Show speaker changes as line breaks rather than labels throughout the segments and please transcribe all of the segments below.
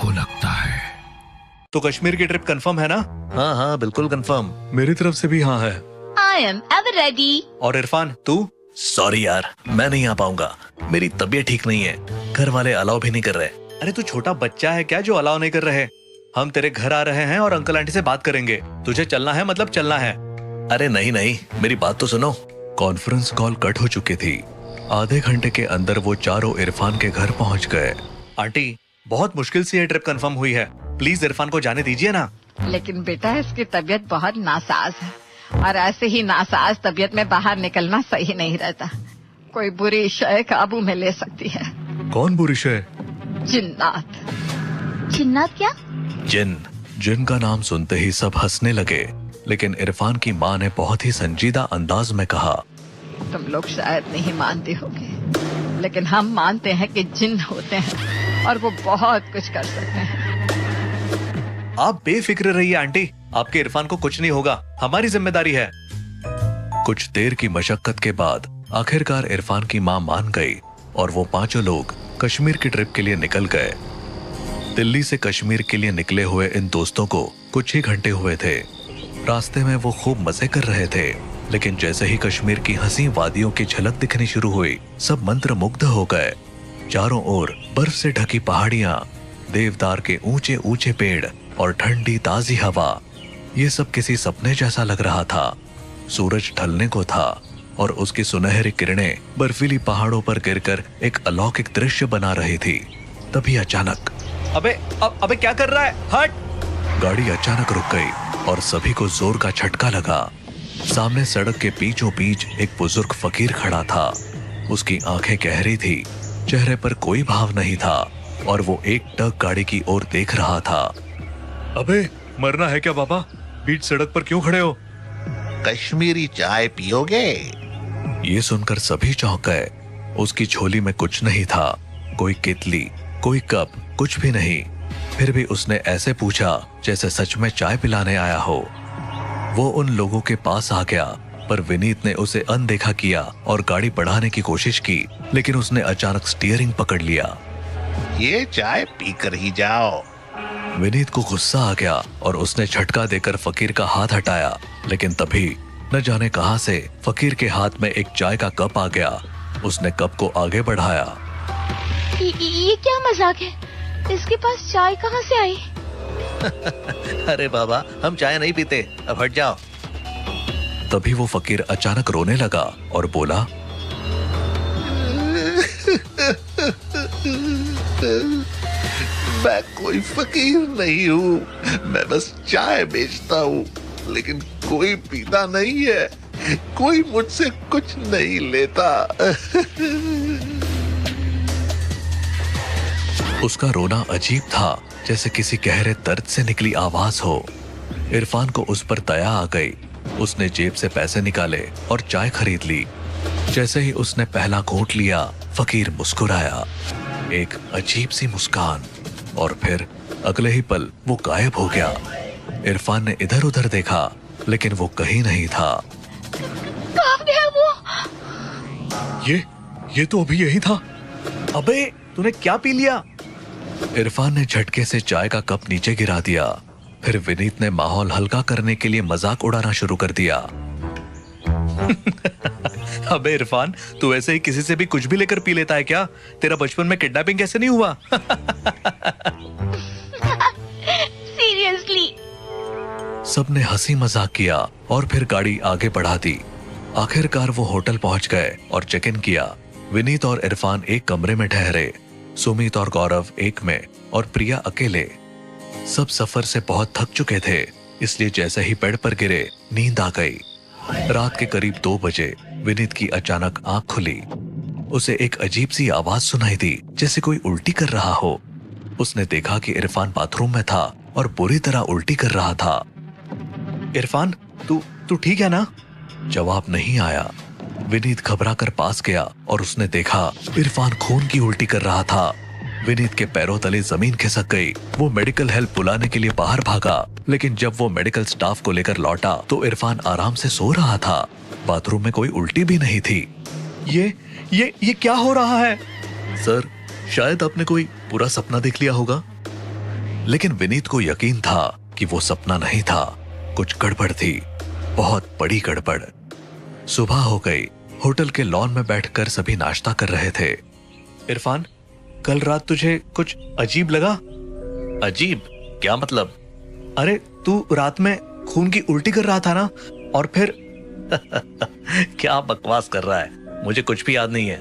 को लगता है।
तो कश्मीर की ट्रिप कंफर्म है ना?
हाँ हाँ बिल्कुल कंफर्म।
मेरी तरफ से भी हाँ है।
I am ever ready.
और इरफान तू?
सॉरी यार, मैं नहीं आ पाऊंगा, मेरी तबीयत ठीक नहीं है, घर वाले अलाउ भी नहीं कर रहे।
अरे तू छोटा बच्चा है क्या जो अलाउ नहीं कर रहे? हम तेरे घर आ रहे हैं और अंकल आंटी से बात करेंगे। तुझे चलना है मतलब चलना है।
अरे नहीं नहीं, मेरी बात तो सुनो।
कॉन्फ्रेंस कॉल कट हो चुकी थी। आधे घंटे के अंदर वो चारों इरफान के घर पहुंच गए।
आंटी बहुत मुश्किल से ये ट्रिप कंफर्म हुई है, प्लीज इरफान को जाने दीजिए ना।
लेकिन बेटा इसकी तबीयत बहुत नासाज है और ऐसे ही नासाज तबीयत में बाहर निकलना सही नहीं रहता। कोई बुरी शय काबू में ले सकती है।
कौन बुरी शय?
जिन्नात।
जिन्नात क्या?
जिन।
जिन का नाम सुनते ही सब हंसने लगे, लेकिन इरफान की माँ ने बहुत ही संजीदा अंदाज में कहा,
तुम लोग शायद नहीं मानते होगे, लेकिन हम मानते हैं कि जिन होते हैं और वो बहुत कुछ कर सकते हैं।
आप बेफिक्र रहिए आंटी, आपके इरफान को कुछ नहीं होगा, हमारी जिम्मेदारी है।
कुछ देर की मशक्कत के बाद आखिरकार इरफान की माँ मान गई और वो पांचों लोग कश्मीर की ट्रिप के लिए निकल गए। दिल्ली से कश्मीर के लिए निकले हुए इन दोस्तों को कुछ ही घंटे हुए थे। रास्ते में वो खूब मजे कर रहे थे, लेकिन जैसे ही कश्मीर की हंसी वादियों की झलक दिखनी शुरू हुई, सब मंत्रमुग्ध हो गए। चारों ओर बर्फ से ढकी पहाड़ियां, देवदार के ऊंचे ऊंचे पेड़ और ठंडी ताजी हवा, ये सब किसी सपने जैसा लग रहा था। सूरज ढलने को था और उसकी सुनहरी किरणें बर्फीली पहाड़ों पर गिरकर एक अलौकिक दृश्य बना रही थी। तभी अचानक
अबे क्या कर रहा है? हट!
गाड़ी अचानक रुक गई और सभी को जोर का झटका लगा। सामने सड़क के बीचों बीच एक बुजुर्ग फकीर खड़ा था। उसकी आंखें गहरी थी, चेहरे पर कोई भाव नहीं था और वो एक टक गाड़ी की ओर देख रहा था।
अबे मरना है क्या बाबा? बीच सड़क पर क्यों खड़े हो?
कश्मीरी चाय पियोगे?
ये सुनकर सभी चौंक गए। उसकी झोली में कुछ नहीं था, कोई केतली, कोई कप, कुछ भी नहीं। फिर भी उसने ऐसे पूछा जैसे सच में चाय पिलाने आया हो। वो उन लोगों के पास आ गया, पर विनीत ने उसे अनदेखा किया और गाड़ी बढ़ाने की कोशिश की, लेकिन उसने अचानक स्टीयरिंग पकड़ लिया।
ये चाय पीकर ही जाओ।
विनीत को गुस्सा आ गया और उसने झटका देकर फकीर का हाथ हटाया, लेकिन तभी न जाने कहां से फकीर के हाथ में एक चाय का कप आ गया। उसने कप को आगे बढ़ाया।
ये क्या मजाक है? इसके पास चाय कहाँ से आई?
अरे बाबा, हम चाय नहीं पीते, अब हट जाओ।
तभी वो फकीर अचानक रोने लगा और बोला,
मैं कोई फकीर नहीं हूँ, मैं बस चाय बेचता हूँ, लेकिन कोई पीता नहीं है, कोई मुझसे कुछ नहीं लेता।
उसका रोना अजीब था, जैसे किसी गहरे दर्द से निकली आवाज हो। इरफान को उस पर दया आ गई। उसने जेब से पैसे निकाले और चाय खरीद ली। जैसे ही उसने पहला घूंट लिया, फकीर मुस्कुराया, एक अजीब सी मुस्कान, और फिर अगले ही पल वो गायब हो गया। इरफान ने इधर उधर देखा, लेकिन वो कहीं नहीं था।
कहाँ गया वो?
ये तो अभी यही था।
अबे तूने क्या पी लिया?
इरफान ने झटके से चाय का कप नीचे गिरा दिया। फिर विनीत ने माहौल हल्का करने के लिए मजाक उड़ाना शुरू कर दिया।
अबे इरफान, तू ऐसे ही किसी से भी कुछ भी लेकर पी लेता है क्या? तेरा बचपन में किडनैपिंग कैसे नहीं हुआ?
सीरियसली?
सबने हंसी मजाक किया और फिर गाड़ी आगे बढ़ा दी। आखिरकार वो होटल पहुंच गए और चेक इन किया। विनीत और इरफान एक कमरे में ठहरे, सुमित और गौरव एक में और प्रिया अकेले। सब सफर से बहुत थक चुके थे, इसलिए जैसे ही बेड पर गिरे नींद आ गई। रात के करीब 2 बजे विनीत की अचानक आंख खुली। उसे एक अजीब सी आवाज सुनाई दी, जैसे कोई उल्टी कर रहा हो। उसने देखा कि इरफान बाथरूम में था और बुरी तरह उल्टी कर रहा था।
इरफान, तू ठीक है ना?
जवाब नहीं आया। विनीत घबरा कर पास गया और उसने देखा इरफान खून की उल्टी कर रहा था। विनीत के पैरों तले जमीन खिसक गई। वो मेडिकल हेल्प बुलाने के लिए बाहर भागा, लेकिन जब वो मेडिकल स्टाफ को लेकर लौटा तो इरफान आराम से सो रहा था। बाथरूम में कोई उल्टी भी नहीं थी।
ये क्या हो रहा है?
सर, शायद आपने कोई बुरा सपना देख लिया होगा। लेकिन विनीत को यकीन था कि वो सपना नहीं था, कुछ गड़बड़ थी, बहुत बड़ी गड़बड़। सुबह हो गई। होटल के लॉन में बैठकर सभी नाश्ता कर रहे थे।
इरफान, कल रात तुझे कुछ अजीब लगा?
अजीब? क्या मतलब?
अरे तू रात में खून की उल्टी कर रहा था ना, और फिर
क्या बकवास कर रहा है, मुझे कुछ भी याद नहीं है।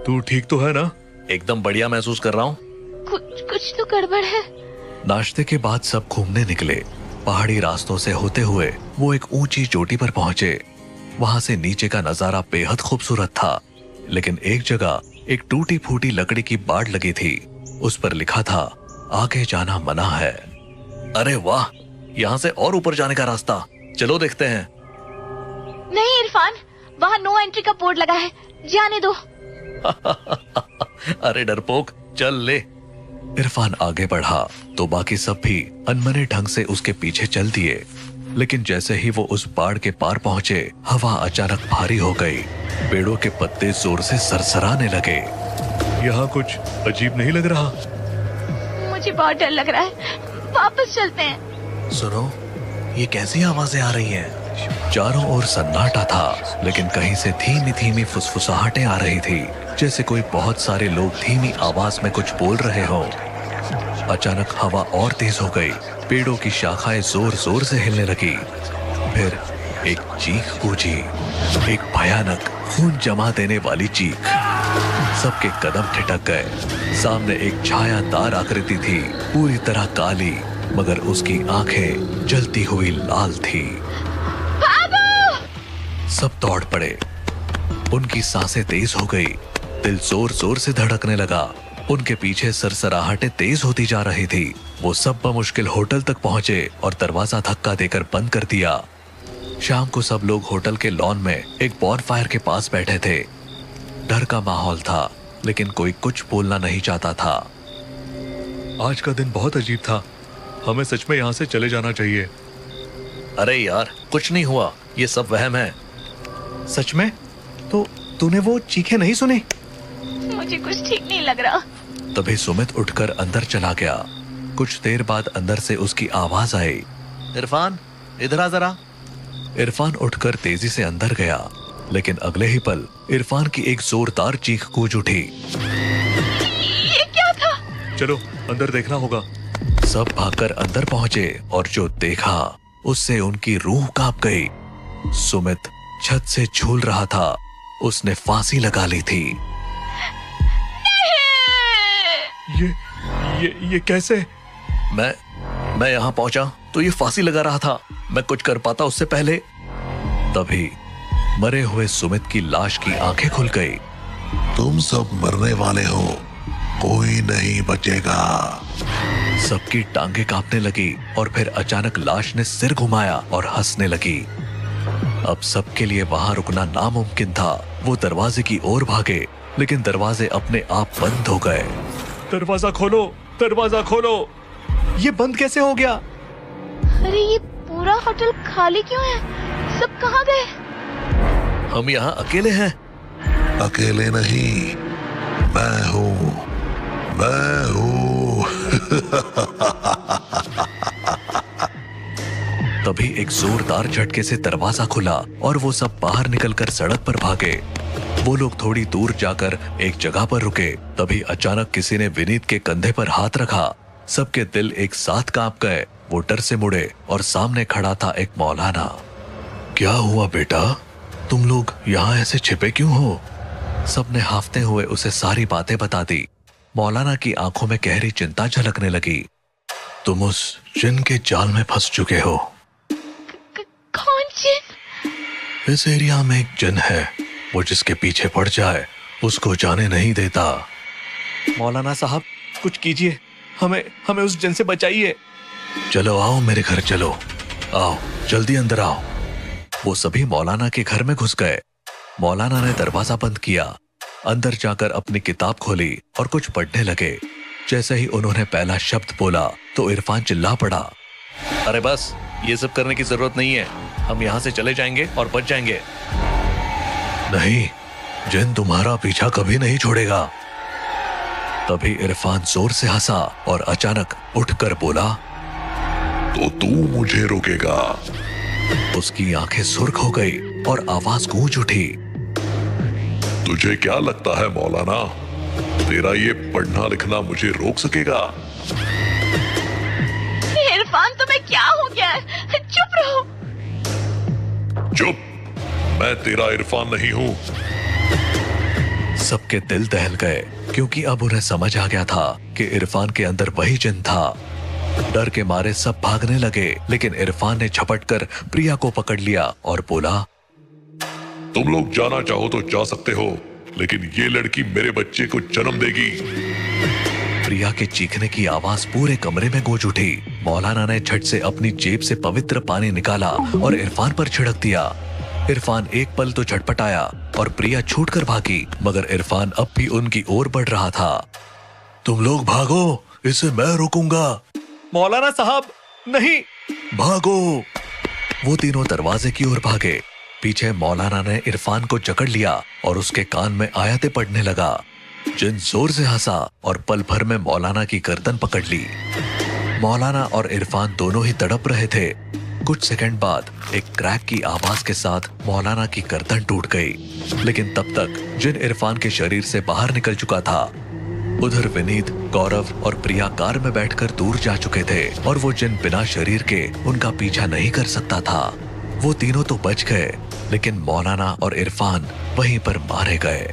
तू ठीक तो है ना?
एकदम बढ़िया महसूस कर रहा हूँ।
कुछ तो गड़बड़ है।
नाश्ते के बाद सब घूमने निकले। पहाड़ी रास्तों से होते हुए वो एक ऊंची चोटी पर पहुंचे। वहां से नीचे का नजारा बेहद खूबसूरत था, लेकिन एक जगह एक टूटी फूटी लकड़ी की बाड़ लगी थी। उस पर लिखा था, आगे जाना मना है।
अरे वाह, यहाँ से और ऊपर जाने का रास्ता, चलो देखते हैं।
नहीं इरफान, वहाँ नो एंट्री का बोर्ड लगा है, जाने दो।
अरे डरपोक, चल ले।
इरफान आगे बढ़ा तो बाकी सब भी अनमने ढंग से उसके पीछे चल दिए। लेकिन जैसे ही वो उस बाड़ के पार पहुंचे, हवा अचानक भारी हो गई। पेड़ों के पत्ते जोर से सरसराने लगे।
यहाँ कुछ अजीब नहीं लग रहा?
मुझे बहुत डर लग रहा है, वापस चलते हैं।
सुनो, ये कैसी आवाजें आ रही हैं?
चारों ओर सन्नाटा था, लेकिन कहीं से धीमी धीमी फुसफुसाहटें आ रही थी, जैसे कोई बहुत सारे लोग धीमी आवाज में कुछ बोल रहे हों। अचानक हवा और तेज हो गई। पेड़ों की शाखाएं जोर जोर से हिलने लगी। फिर एक चीख गूंजी, एक भयानक खून जमा देने वाली चीख। सबके कदम ठिठक गए। सामने एक छायादार आकृति थी, पूरी तरह काली, मगर उसकी आंखें जलती हुई लाल थी। सब दौड़ पड़े। उनकी सांसें तेज हो गई, दिल जोर जोर से धड़कने लगा। उनके पीछे सरसराहटें तेज होती जा रही थी। वो सब बमुश्किल होटल तक पहुंचे और दरवाजा धक्का देकर बंद कर दिया। शाम को सब लोग होटल के लॉन में एक बॉनफायर के पास बैठे थे। डर का माहौल था, लेकिन कोई कुछ बोलना नहीं चाहता था।
आज का दिन बहुत अजीब था, हमें सच में यहाँ से चले जाना चाहिए।
अरे यार, कुछ नहीं हुआ, ये सब वहम है।
सच में? तो तूने वो चीखें नहीं सुनी?
मुझे कुछ ठीक नहीं लग रहा।
तभी सुमित उठकर अंदर चला गया। कुछ देर बाद अंदर से उसकी आवाज आई,
इरफान, इधर आ जरा।
इरफान उठकर तेजी से अंदर गया, लेकिन अगले ही पल इरफान की एक जोरदार चीख गूंज उठी।
ये क्या था?
चलो अंदर देखना होगा।
सब भागकर अंदर पहुंचे और जो देखा उससे उनकी रूह कांप गई। सुमित छत से झूल रहा था। उसने फांसी लगा ली थी।
ये कैसे?
मैं यहाँ पहुंचा तो ये फांसी लगा रहा था। मैं कुछ कर पाता उससे पहले।
तभी मरे हुए सुमित की लाश की आंखें खुल गई।
तुम सब मरने वाले हो, कोई नहीं बचेगा।
सबकी टांगें कांपने लगी और फिर अचानक लाश ने सिर घुमाया और हंसने लगी। अब सबके लिए वहां रुकना नामुमकिन था। वो दरवाजे की ओर भागे, लेकिन दरवाजे अपने आप बंद हो गए।
दरवाजा खोलो, दरवाजा खोलो। ये बंद कैसे हो गया?
अरे ये पूरा होटल खाली क्यों है? सब कहाँ गए?
हम यहाँ अकेले हैं।
अकेले नहीं, मैं हूँ।
तभी एक जोरदार झटके से दरवाजा खुला और वो सब बाहर निकलकर सड़क पर भागे। वो लोग थोड़ी दूर जाकर एक जगह पर रुके। तभी अचानक किसी ने विनीत के कंधे पर हाथ रखा। सबके दिल एक साथ कांप गए। वो डर से मुड़े और सामने खड़ा था एक मौलाना। क्या हुआ बेटा, तुम लोग यहाँ ऐसे छिपे क्यों हो? सबने हाफते हुए उसे सारी बातें बता दी। मौलाना की आंखों में गहरी चिंता झलकने लगी। तुम उस जिन के जाल में फंस चुके हो।
कौन जिन?
इस एरिया में एक जिन है, वो जिसके पीछे पड़ जाए उसको जाने नहीं देता।
मौलाना साहब, कुछ कीजिए, हमें उस जिन से बचाइए।
चलो आओ मेरे घर, चलो आओ, जल्दी अंदर आओ। वो सभी मौलाना के घर में घुस गए। मौलाना ने दरवाजा बंद किया। अंदर जाकर अपनी किताब खोली और कुछ पढ़ने लगे। जैसे ही उन्होंने पहला शब्द बोला तो इरफान चिल्ला पड़ा,
अरे बस, ये सब करने की जरूरत नहीं है। हम यहाँ से चले जाएंगे और बच जाएंगे।
नहीं, जिन तुम्हारा पीछा कभी नहीं छोड़ेगा। तभी इरफान जोर से हंसा और अचानक उठकर बोला,
तो तू मुझे रोकेगा?
उसकी आंखें सुर्ख हो गई और आवाज गूंज उठी।
तुझे क्या लगता है मौलाना, तेरा ये पढ़ना लिखना मुझे रोक सकेगा?
इरफान तुम्हें क्या हो गया है? चुप रहो।
चुप, मैं तेरा इरफान नहीं हूँ।
सबके दिल दहल गए क्योंकि अब उन्हें समझ आ गया था कि इरफान के अंदर वही जिन था। डर के मारे सब भागने लगे, लेकिन इरफान ने झपट कर प्रिया को पकड़ लिया और बोला,
तुम लोग जाना चाहो तो जा सकते हो, लेकिन ये लड़की मेरे बच्चे को जन्म देगी।
प्रिया के चीखने की आवाज पूरे कमरे में गूंज उठी। मौलाना ने झट से अपनी जेब से पवित्र पानी निकाला और इरफान पर छिड़क दिया। इरफान एक पल तो झटपटाया और प्रिया छूटकर भागी, मगर इरफान अब भी उनकी ओर बढ़ रहा था। तुम लोग भागो, इसे मैं रोकूंगा।
मौलाना साहब नहीं।
भागो। वो तीनों दरवाजे की ओर भागे। पीछे मौलाना ने इरफान को जकड़ लिया और उसके कान में आयतें पढ़ने लगा। जिन जोर से हंसा और पल भर में मौलाना की गर्दन पकड़ ली। मौलाना और इरफान दोनों ही तड़प रहे थे। कुछ सेकंड बाद एक क्रैक की आवाज के साथ मौलाना की गर्दन टूट गई, लेकिन तब तक जिन इरफान के शरीर से बाहर निकल चुका था। उधर विनीत, गौरव और प्रिया कार में बैठकर दूर जा चुके थे और वो जिन बिना शरीर के उनका पीछा नहीं कर सकता था। वो तीनों तो बच गए, लेकिन मौलाना और इरफान वहीं पर मारे गए।